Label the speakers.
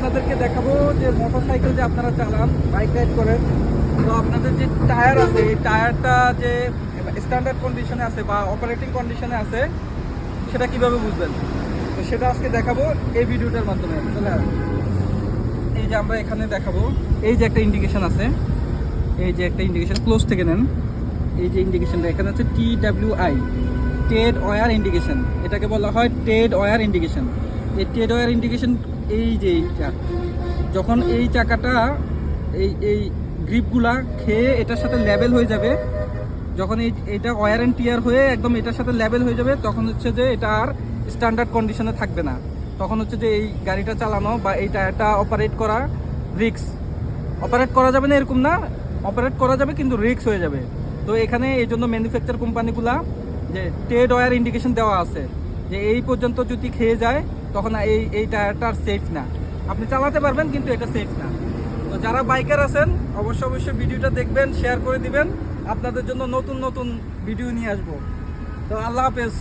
Speaker 1: আপনাদেরকে দেখাবো যে মোটরসাইকেল যে আপনারা চালান, বাইক রাইড করেন, তো আপনাদের যে টায়ার আছে এই টায়ারটা যে স্ট্যান্ডার্ড কন্ডিশনে আছে বা অপারেটিং কন্ডিশনে আছে সেটা কিভাবে বুঝবেন, তো সেটা আজকে দেখাবো এই ভিডিওটার মাধ্যমে। চলে আসুন। এই যে আমরা এখানে দেখাবো, এই যে একটা ইন্ডিকেশন আছে, এই যে একটা ইন্ডিকেশন ক্লোজ থেকে নেন। এই যে ইন্ডিকেশনটা এখানে আছে TWI, টেড ওয়্যার ইন্ডিকেশন, এটাকে বলা হয় টেড ওয়্যার ইন্ডিকেশন। এই টেড ওয়্যার ইন্ডিকেশন এই যে এইটা, যখন এই চাকাটা এই গ্রিপগুলা খেয়ে এটার সাথে লেভেল হয়ে যাবে, যখন এইটা ওয়্যার অ্যান্ড টিয়ার হয়ে একদম এটার সাথে লেভেল হয়ে যাবে, তখন হচ্ছে যে এটা আর স্ট্যান্ডার্ড কন্ডিশনে থাকবে না। তখন হচ্ছে যে এই গাড়িটা চালানো বা এই টায়ারটা অপারেট করা রিস্ক। অপারেট করা যাবে না এরকম না, অপারেট করা যাবে কিন্তু রিস্ক হয়ে যাবে। তো এখানে এই জন্য ম্যানুফ্যাকচার কোম্পানিগুলা যে টেড ওয়্যার ইন্ডিকেশন দেওয়া আছে যে এই পর্যন্ত যদি খেয়ে যায় তখন এই টায়ারটা আর সেফ না। আপনি চালাতে পারবেন কিন্তু এটা সেফ না। তো যারা বাইকার আছেন অবশ্যই ভিডিওটা দেখবেন, শেয়ার করে দিবেন। আপনাদের জন্য নতুন নতুন ভিডিও নিয়ে আসবো। তো আল্লাহ হাফেজ।